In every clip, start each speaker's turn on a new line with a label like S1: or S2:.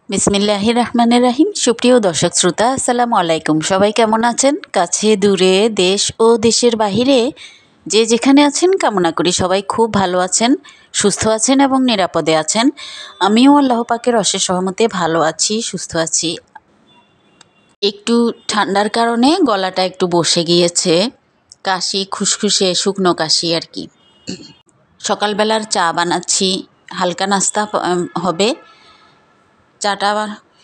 S1: বিসমিল্লাহির রহমানির রহিম। সুপ্রিয় দর্শক শ্রোতা, আসসালামু আলাইকুম। সবাই কেমন আছেন? কাছে দূরে, দেশ ও দেশের বাহিরে যে যেখানে আছেন, কামনা করি সবাই খুব ভালো আছেন, সুস্থ আছেন এবং নিরাপদে আছেন। আমিও আল্লাহ পাকের অশেষ রহমতে ভালো আছি, সুস্থ আছি। একটু ঠান্ডার কারণে গলাটা একটু বসে গিয়েছে, কাশি, খুসখুসে শুকনো কাশি আর কি। সকালবেলার চা বানাচ্ছি, হালকা নাস্তা হবে। চাটা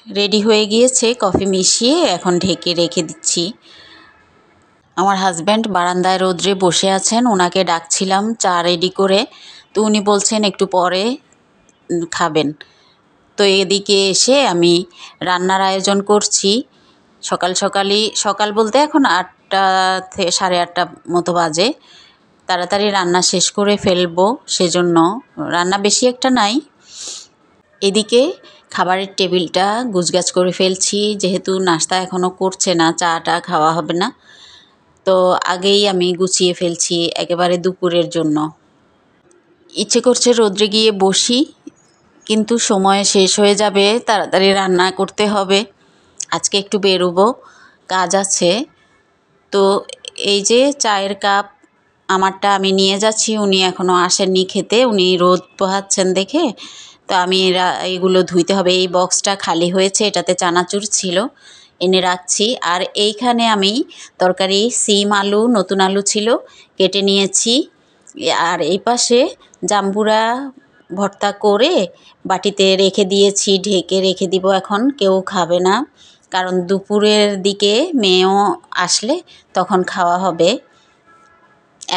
S1: রেডি হয়ে গিয়েছে, কফি মিশিয়ে এখন ঢেকে রেখে দিচ্ছি। আমার হাজব্যান্ড বারান্দায় রোদ্রে বসে আছেন, ওনাকে ডাকছিলাম চা রেডি করে, তো উনি বলছেন একটু পরে খাবেন। তো এদিকে এসে আমি রান্নার আয়োজন করছি। সকাল বলতে এখন 8টা থেকে 8:30 মতো বাজে। তাড়াতাড়ি রান্না শেষ করে ফেলবো, সেজন্য রান্না বেশি একটা নাই। এদিকে খাবারের টেবিলটা গুছগাছ করে ফেলছি, যেহেতু নাস্তা এখনও করছে না, চাটা খাওয়া হবে না, তো আগেই আমি গুছিয়ে ফেলছি একেবারে দুপুরের জন্য। ইচ্ছে করছে রোদ্রে গিয়ে বসি, কিন্তু সময় শেষ হয়ে যাবে, তাড়াতাড়ি রান্না করতে হবে। আজকে একটু বেরোবো, কাজ আছে। তো এই যে চায়ের কাপ আমারটা আমি নিয়ে যাচ্ছি, উনি এখনও আসেননি খেতে, উনি রোদ পোহাচ্ছেন দেখে। তো আমি এইগুলো ধুইতে হবে। এই বক্সটা খালি হয়েছে, এটাতে চানাচুর ছিল, এনে রাখছি। আর এইখানে আমি তরকারি সিম আলু, নতুন আলু ছিল, কেটে নিয়েছি। আর এই পাশে জাম্বুরা ভর্তা করে বাটিতে রেখে দিয়েছি, ঢেকে রেখে দিব। এখন কেউ খাবে না, কারণ দুপুরের দিকে মেয়েও আসলে তখন খাওয়া হবে।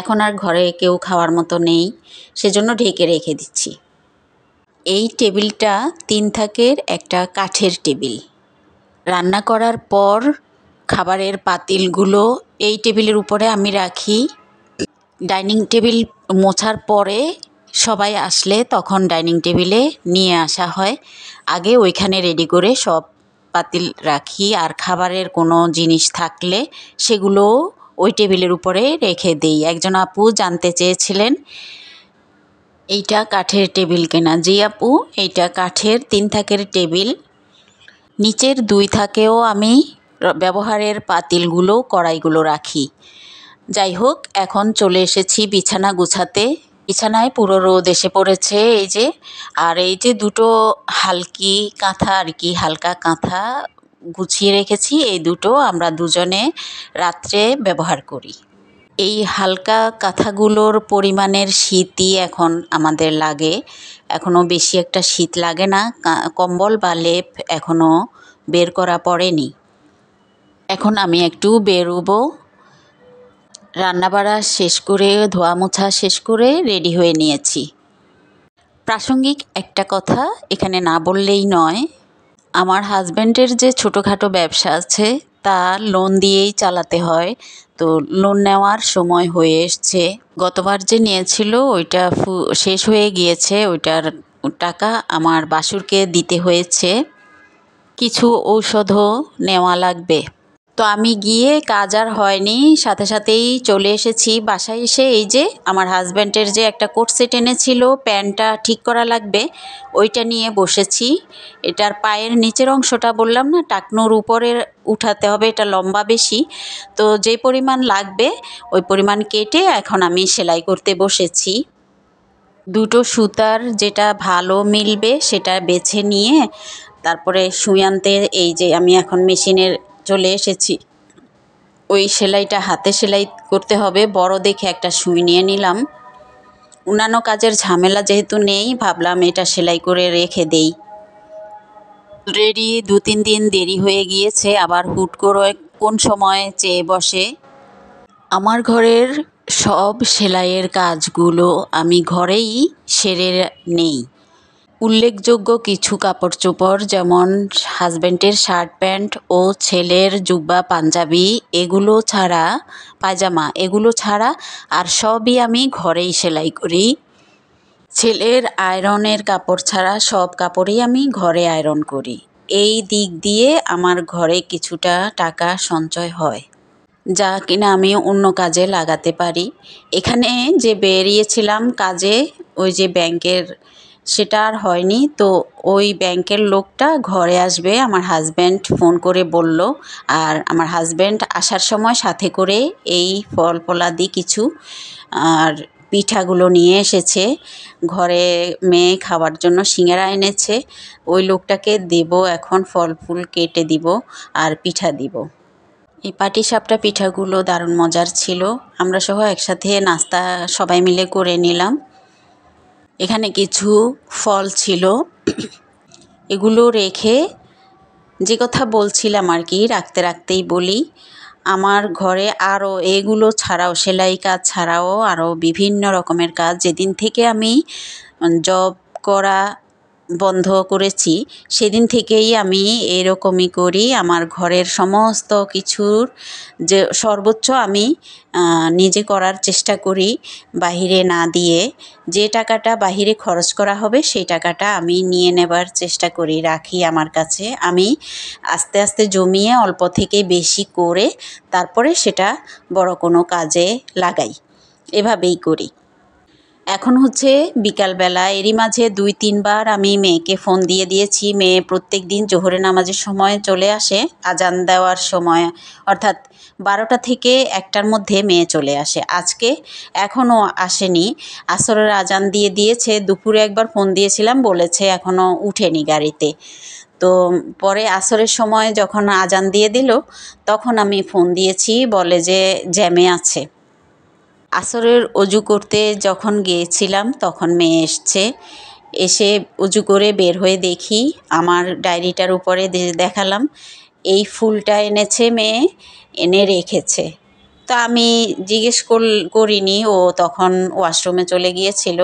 S1: এখন আর ঘরে কেউ খাওয়ার মতো নেই, সেজন্য ঢেকে রেখে দিচ্ছি। এই টেবিলটা 3 থাকের একটা কাঠের টেবিল। রান্না করার পর খাবারের পাতিলগুলো এই টেবিলের উপরে আমি রাখি। ডাইনিং টেবিল মোছার পরে সবাই আসলে তখন ডাইনিং টেবিলে নিয়ে আসা হয়। আগে ওইখানে রেডি করে সব পাতিল রাখি, আর খাবারের কোনো জিনিস থাকলে সেগুলো ওই টেবিলের উপরে রেখে দেই। একজন আপু জানতে চেয়েছিলেন এইটা কাঠের টেবিল কেনা। জি আপু, এইটা কাঠের 3 থাকের টেবিল। নিচের 2 থাকেও আমি ব্যবহারের পাতিলগুলো, কড়াইগুলো রাখি। যাই হোক, এখন চলে এসেছি বিছানা গুছাতে। বিছানায় পুরো রোদ এসে পড়েছে এই যে। আর এই যে দুটো হালকি কাঁথা আর কি, হালকা কাঁথা গুছিয়ে রেখেছি, এই দুটো আমরা দুজনে রাত্রে ব্যবহার করি। এই হালকা কাঁথাগুলোর পরিমাণের শীতই এখন আমাদের লাগে, এখনও বেশি একটা শীত লাগে না। কম্বল বা লেপ এখনও বের করা পড়েনি। এখন আমি একটু বেরোবো, রান্নাবাড়া শেষ করে, ধোয়া মোছা শেষ করে রেডি হয়ে নিয়েছি। প্রাসঙ্গিক একটা কথা এখানে না বললেই নয়, আমার হাজব্যান্ডের যে ছোটোখাটো ব্যবসা আছে তা লোন দিয়েই চালাতে হয়। তো লোন নেওয়ার সময় হয়ে এসছে। গতবার যে নিয়েছিল ওইটা শেষ হয়ে গিয়েছে, ওইটার টাকা আমার বাসুরকে দিতে হয়েছে। কিছু ঔষধও নেওয়া লাগবে। তো আমি গিয়ে কাজ আর হয়নি, সাথে সাথেই চলে এসেছি। বাসায় এসে এই যে আমার হাজব্যান্ডের যে একটা কোট সেট এনেছিল, প্যান্টটা ঠিক করা লাগবে, ওইটা নিয়ে বসেছি। এটার পায়ের নিচের অংশটা বললাম না, টাকনুর উপরে উঠাতে হবে, এটা লম্বা বেশি। তো যে পরিমাণ লাগবে ওই পরিমাণ কেটে এখন আমি সেলাই করতে বসেছি। দুটো সুতার যেটা ভালো মিলবে সেটা বেছে নিয়ে তারপরে সুই আনতে এই যে আমি এখন মেশিনের চলে এসেছি। ওই সেলাইটা হাতে সেলাই করতে হবে, বড় দেখে একটা সুই নিয়ে নিলাম। অন্যান্য কাজের ঝামেলা যেহেতু নেই, ভাবলাম এটা সেলাই করে রেখে দেই। রেডি 2-3 দিন দেরি হয়ে গিয়েছে, আবার হুট করে কোন সময় চেয়ে বসে। আমার ঘরের সব সেলাইয়ের কাজগুলো আমি ঘরেই সেরে নেই। উল্লেখযোগ্য কিছু কাপড় চোপড়, যেমন হাজব্যান্ডের শার্ট প্যান্ট ও ছেলের জুব্বা পাঞ্জাবি, এগুলো ছাড়া, পায়জামা, এগুলো ছাড়া আর সবই আমি ঘরেই সেলাই করি। ছেলের আয়রনের কাপড় ছাড়া সব কাপড়ই আমি ঘরে আয়রন করি। এই দিক দিয়ে আমার ঘরে কিছুটা টাকা সঞ্চয় হয়, যা কিনা আমি অন্য কাজে লাগাতে পারি। এখানে যে বেরিয়েছিলাম কাজে, ওই যে ব্যাংকের সেটা আর হয়নি। তো ওই ব্যাংকের লোকটা ঘরে আসবে আমার হাজব্যান্ড ফোন করে বলল, আর আমার হাজব্যান্ড আসার সময় সাথে করে এই ফল ফলাদি কিছু আর পিঠাগুলো নিয়ে এসেছে। ঘরে মেয়ে খাওয়ার জন্য সিঙ্গারা এনেছে। ওই লোকটাকে দেব, এখন ফল ফুল কেটে দিব আর পিঠা দিব। এই পাটিসাপটা পিঠাগুলো দারুণ মজার ছিল। আমরা সহ একসাথে নাস্তা সবাই মিলে করে নিলাম। এখানে কিছু ফল ছিল, এগুলো রেখে যে কথা বলছিলাম আর কি, রাখতে রাখতেই বলি, আমার ঘরে আরও এগুলো ছাড়াও সেলাই কাজ ছাড়াও আরও বিভিন্ন রকমের কাজ, যেদিন থেকে আমি জব করা বন্ধ করেছি সেদিন থেকেই আমি এরকমই করি। আমার ঘরের সমস্ত কিছুর যে সর্বোচ্চ আমি নিজে করার চেষ্টা করি, বাহিরে না দিয়ে। যে টাকাটা বাহিরে খরচ করা হবে সেই টাকাটা আমি নিয়ে নেবার চেষ্টা করি, রাখি আমার কাছে। আমি আস্তে আস্তে জমিয়ে অল্প থেকে বেশি করে তারপরে সেটা বড় কোনো কাজে লাগাই, এভাবেই করি। এখন হচ্ছে বিকালবেলা, এরই মাঝে 2-3 বার আমি মেয়েকে ফোন দিয়ে দিয়েছি। মেয়ে প্রত্যেক দিন জোহরে নামাজের সময় চলে আসে, আজান দেওয়ার সময়, অর্থাৎ 12টা থেকে 1টার মধ্যে মেয়ে চলে আসে। আজকে এখনও আসেনি, আসরের আজান দিয়ে দিয়েছে। দুপুরে একবার ফোন দিয়েছিলাম, বলেছে এখনও উঠেনি গাড়িতে। তো পরে আসরের সময় যখন আজান দিয়ে দিল তখন আমি ফোন দিয়েছি, বলে যে জ্যামে আছে। আসরের অজু করতে যখন গিয়েছিলাম তখন মেয়ে এসছে, এসে অজু করে বের হয়ে দেখি আমার ডায়েরিটার উপরে দেখালাম এই ফুলটা এনেছে মেয়ে, এনে রেখেছে। তো আমি জিজ্ঞেস করিনি, ও তখন ওয়াশরুমে চলে গিয়েছিল।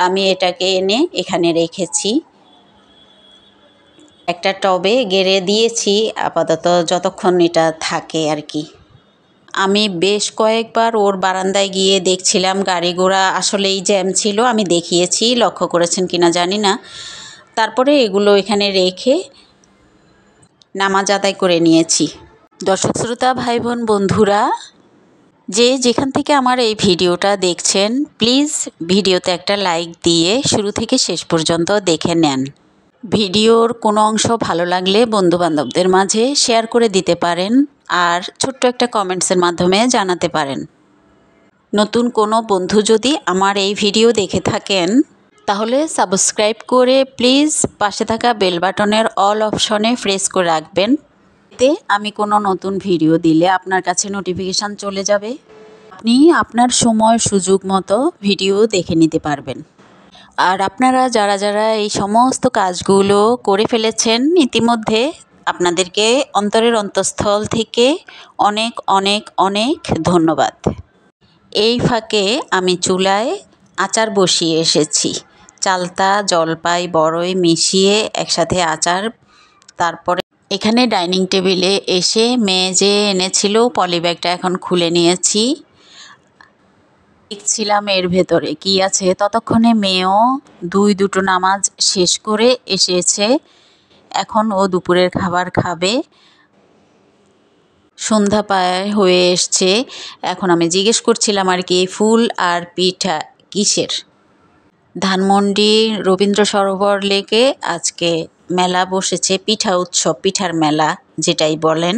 S1: আমি এটাকে এনে এখানে রেখেছি, একটা টবে গেড়ে দিয়েছি আপাতত, যতক্ষণ এটা থাকে আর কি। আমি বেশ কয়েকবার ওর বারান্দায় গিয়ে দেখছিলাম, গাড়ি ঘোড়া আসলেই জ্যাম ছিল, আমি দেখিয়েছি, লক্ষ্য করেছেন কিনা জানি না। তারপরে এগুলো এখানে রেখে নামাজ আদায় করে নিয়েছি। দর্শক শ্রোতা, ভাই বোন, বন্ধুরা, যে যেখান থেকে আমার এই ভিডিওটা দেখছেন, প্লিজ ভিডিওতে একটা লাইক দিয়ে শুরু থেকে শেষ পর্যন্ত দেখে নেন। ভিডিওর কোনো অংশ ভালো লাগলে বন্ধুবান্ধবদের মাঝে শেয়ার করে দিতে পারেন, আর ছোট্ট একটা কমেন্টসের মাধ্যমে জানাতে পারেন। নতুন কোনো বন্ধু যদি আমার এই ভিডিও দেখে থাকেন তাহলে সাবস্ক্রাইব করে প্লিজ পাশে থাকা বেল বাটনের অল অপশনে প্রেস করে রাখবেন। এতে আমি কোনো নতুন ভিডিও দিলে আপনার কাছে নোটিফিকেশান চলে যাবে, আপনি আপনার সময় সুযোগ মতো ভিডিও দেখে নিতে পারবেন। আর আপনারা যারা যারা এই সমস্ত কাজগুলো করে ফেলেছেন ইতিমধ্যে, আপনাদেরকে অন্তরের অন্তঃস্থল থেকে অনেক অনেক অনেক ধন্যবাদ। এই ফাঁকে আমি চুলায় আচার বসিয়ে এসেছি, চালতা, জলপাই, বড়ই মিশিয়ে একসাথে আচার। তারপরে এখানে ডাইনিং টেবিলে এসে মেয়ে যে এনেছিল পলিব্যাগটা এখন খুলে নিয়েছি, দেখছিলাম এর ভেতরে কি আছে। ততক্ষণে মেয়েও দুটো নামাজ শেষ করে এসেছে, এখন ও দুপুরের খাবার খাবে। সন্ধ্যা প্রায় হয়ে এসছে। এখন আমি জিজ্ঞেস করছিলাম আর কি, ফুল আর পিঠা কিসের? ধানমন্ডি রবীন্দ্র সরোবর লেকে আজকে মেলা বসেছে, পিঠা উৎসব, পিঠার মেলা যেটাই বলেন।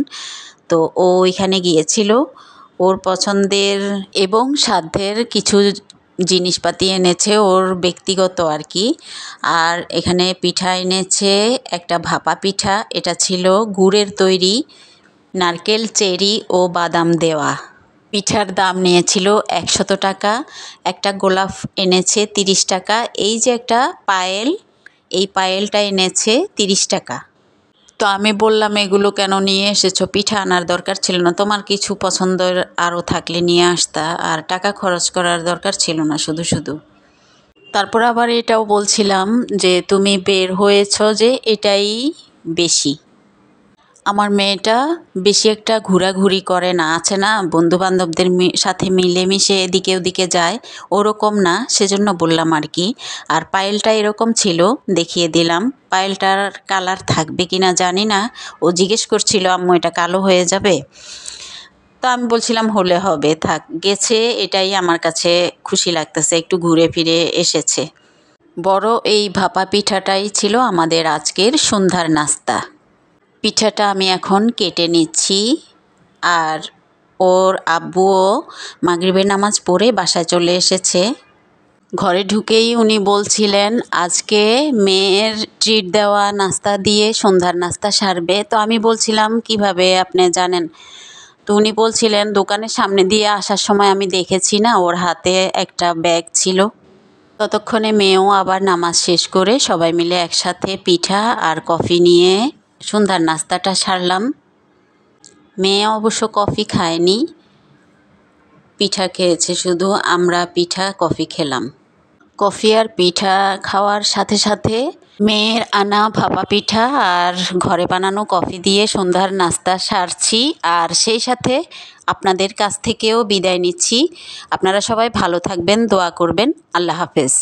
S1: তো ও এখানে গিয়েছিল, ওর পছন্দের এবং সাধ্যের কিছু জিনিসপাতি এনেছে, ওর ব্যক্তিগত আর কি। আর এখানে পিঠা এনেছে, একটা ভাপা পিঠা, এটা ছিল গুড়ের তৈরি, নারকেল, চেরি ও বাদাম দেওয়া। পিঠার দাম নিয়েছিল 100 টাকা। একটা গোলাপ এনেছে 30 টাকা। এই যে একটা পায়েল, এই পায়েলটা এনেছে 30 টাকা। তো আমি বললাম, এগুলো কেন নিয়ে এসেছো? পিঠা আনার দরকার ছিল না, তোমার কিছু পছন্দের আরও থাকলে নিয়ে আসতা, আর টাকা খরচ করার দরকার ছিল না শুধু শুধু। তারপর আবার এটাও বলছিলাম যে তুমি বের হয়েছ যে এটাই বেশি। আমার মেয়েটা বেশি একটা ঘোরাঘুরি করে না, আছে না বন্ধুবান্ধবদের সাথে মিলেমিশে এদিকে ওদিকে যায়, ওরকম না, সেজন্য বললাম আর কি। আর পায়েলটা এরকম ছিল, দেখিয়ে দিলাম। পায়েলটার কালার থাকবে কি না জানি না, ও জিজ্ঞেস করছিল আম্মু এটা কালো হয়ে যাবে? তো আমি বলছিলাম হলে হবে, থাক, গেছে, এটাই আমার কাছে খুশি লাগতেছে, একটু ঘুরে ফিরে এসেছে। বড় এই ভাপা পিঠাটাই ছিল আমাদের আজকের সন্ধ্যার নাস্তা। পিঠাটা আমি এখন কেটে নিচ্ছি। আর ওর আব্বুও মাগরিবের নামাজ পড়ে বাসায় চলে এসেছে। ঘরে ঢুকেই উনি বলছিলেন আজকে মেয়ের ট্রিট দেওয়া নাস্তা দিয়ে সন্ধ্যার নাস্তা সারবে। তো আমি বলছিলাম কিভাবে আপনি জানেন? তো উনি বলছিলেন দোকানের সামনে দিয়ে আসার সময় আমি দেখেছি না, ওর হাতে একটা ব্যাগ ছিল। ততক্ষণে মেয়েও আবার নামাজ শেষ করে সবাই মিলে একসাথে পিঠা আর কফি নিয়ে সন্ধ্যার নাস্তাটা সারলাম। মেয়ে অবশ্য কফি খায়নি, পিঠা খেয়েছে শুধু। আমরা পিঠা কফি খেলাম। কফি আর পিঠা খাওয়ার সাথে সাথে মেয়ের আনা ভাপা পিঠা আর ঘরে বানানো কফি দিয়ে সন্ধ্যার নাস্তা সারছি। আর সেই সাথে আপনাদের কাছ থেকেও বিদায় নিচ্ছি। আপনারা সবাই ভালো থাকবেন, দোয়া করবেন। আল্লাহ হাফেজ।